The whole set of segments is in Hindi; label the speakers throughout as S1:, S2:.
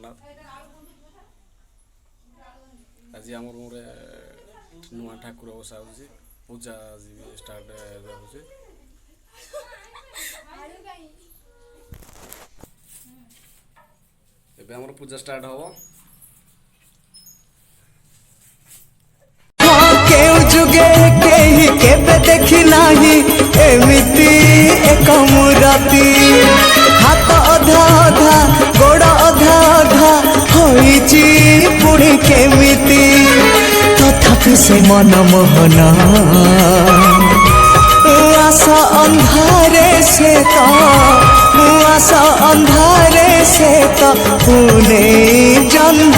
S1: जगन्नाथ आज आम रूम नुआ ठाकुर बसा हो पूजा आज भी स्टार्ट हो एबे पूजा स्टार्ट हम
S2: जुगे केही केबे देखी नाही एमिति एक मुराती हाथ अधा अधा गोड़ अधा अधा होइची पुणी केमिति तथापि से मन मोहना आशा अंधारे से तो आशा अंधारे से तो पुणे जन्म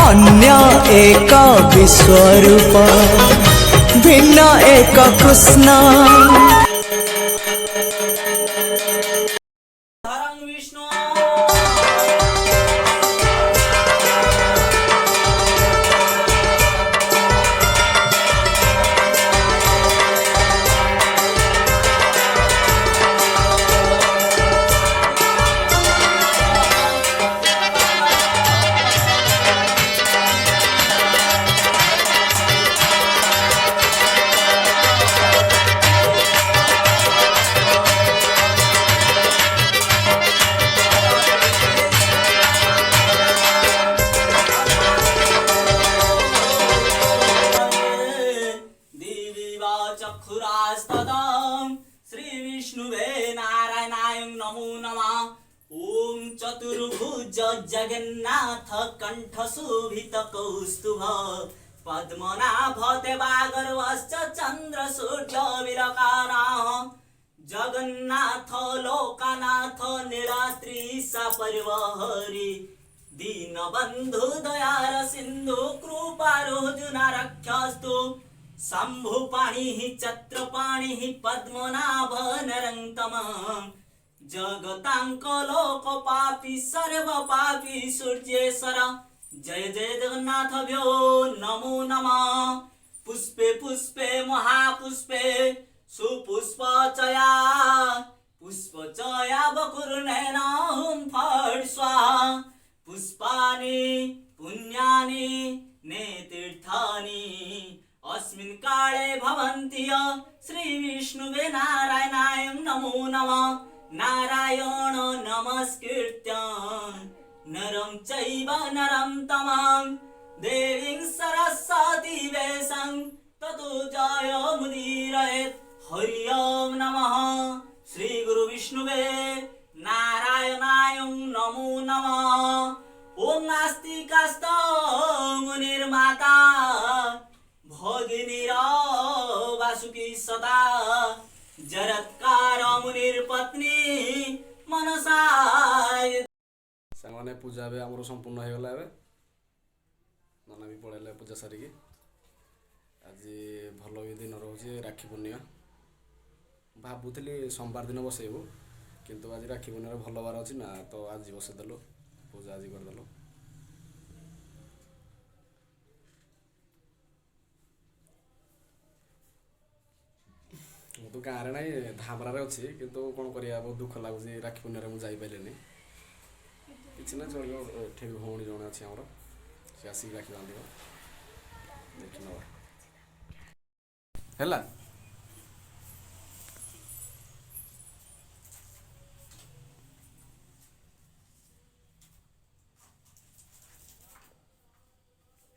S2: अन्य एक विश्वरूप भिन्न एक कृष्ण
S3: श्री विष्णुवे नारायणाय नमो नमः। ओम चतुर्भुज जगन्नाथ कंठ शोभित कौस्तुभ पद्मनाभ देवागर्वश्च चंद्र सूर्य विरकाराः जगन्नाथ लोकनाथ नीलाद्रि सपरिवहरि दीनबंधु दयार सिंधु कृपारोजुना रक्षस्तु शंभुपाणि छत्रपाणि पद्मनाभ नरंतम जगतांक लोक पापी सर्व पापी सूर्येश्वर जय जय जगन्नाथ भ्यो नमो नमः। पुष्पे पुष्पे महापुष्पे सुपुष्पचया पुष्पचया बकुर्नेन हुं फट् स्वाहा पुष्पानि पुण्यानि नेतीर्थानि अस्मिन् काले भवन्ति श्री विष्णुवे नारायणाय नमो नमः। नारायण नमस्कृत्य नरं चैव नरं तमं देवीं सरस्वती वेशं ततो जयमुदीरयेत्। हरि ओम नमः। श्री गुरु विष्णुवे नारायणाय नमो नमः। ओम नास्तिकास्तो मुनिर्माता भगिनीर वासुकी सदा जरत्कार मुनिर पत्नी मनसा
S1: सामने पूजा भी आमर संपूर्ण हो गला एबे नना भी पड़ेले पूजा सारिकी आज भल भी दिन रोचे राखी पूर्णिमा भावुली सोमवार दिन बसैबू किंतु आज राखी पूर्णिमा भल बार अच्छी ना तो आज बसईदेलु पूजा आज करदेलु। तो गाँव ना धामरार अच्छी किंतु कौन करिया बहुत दुख लगुच राखी पूर्णिमा मुझे जापारे किसी ना चलो एठे भी भौणी जड़े अच्छी आमर सी आसिक राखी बांध देख नवा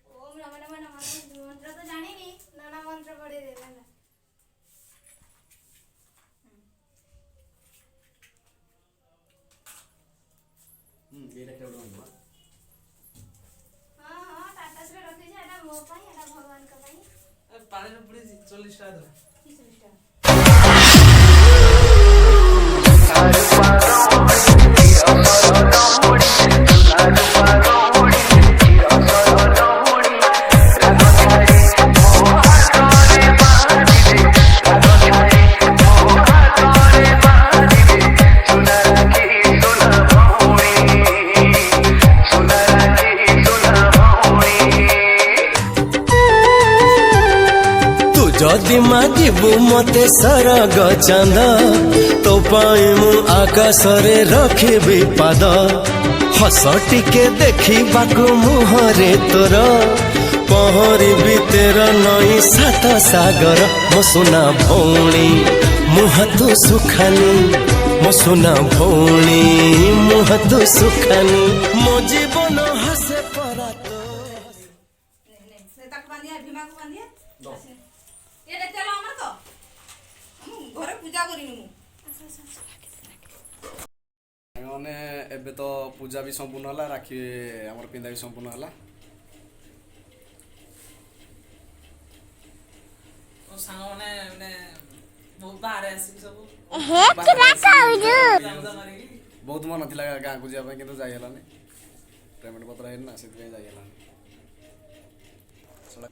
S4: ओम नमः नमः नमः मंत्र तो जानिनी नाना मंत्र पढ़े देला ना
S1: ये रखा हुआ है
S4: हां हां टाटा से रखी है एटा मो पाई एटा भगवान का पाई
S3: पानी में पूरी 40 टा दो
S4: 30 टा
S2: जदि मागिबू मते सरग चांद तो पाई मु आकाश रे रखिबी पाद हस टिके देखिबाकु मुहरे तोर पहरिबि तेर नई सात सागर मो सुना भौणी मुह तू सुखानी मो सुना भौणी मुह तू सुखानी मो जीवन हसे परा तो
S5: ତାକୁ ବାନ୍ଧିଆ ଭୀମାକୁ ବାନ୍ଧିଆ ଏଇଟା ଚାଲ ଆମର ତ ମୁଁ ଘରେ ପୂଜା କରିନି ମୁଁ
S1: ସାଙ୍ଗମାନେ ଏବେ ତ ପୂଜା ବି ସମ୍ପୂର୍ଣ୍ଣ ହେଲା ରାକ୍ଷୀ ଆମର ପିନ୍ଧା ବି ସମ୍ପୂର୍ଣ୍ଣ ହେଲା
S3: ସାଙ୍ଗମାନେ ମାନେ ବହୁତ ବାହାରେ ଆସିକି ସବୁ
S1: ବହୁତ ମନ ଥିଲା ଗାଁକୁ ଯିବା ପାଇଁ କିନ୍ତୁ ଯାଇ ହେଲାନି ପେମେଣ୍ଟ ପତ୍ର ହେଇନି ନା ସେଥିପାଇଁ ଯାଇ ହେଲାନି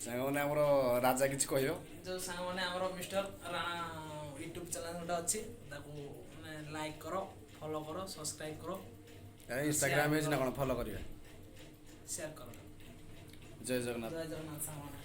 S1: ସାଙ୍ଗମାନେ ଆମର ରାଜା କିଛି କହିବ
S3: ଯେଉଁ ସାଙ୍ଗମାନେ ଆମର ମିଷ୍ଟର ରାଣା ୟୁଟ୍ୟୁବ୍ ଚ୍ୟାନେଲ୍ ଗୋଟେ ଅଛି ତାକୁ ମାନେ ଲାଇକ୍ କର ଫଲୋ କର ସବସ୍କ୍ରାଇବ୍ କର
S1: ଇନଷ୍ଟାଗ୍ରାମ ହେଇଛି ନା କ'ଣ ଫଲୋ କରିବେ
S3: ସେୟାର କର
S1: ଜୟ ଜଗନ୍ନାଥ
S3: ଜୟ ଜଗନ୍ନାଥ ସାଙ୍ଗମାନେ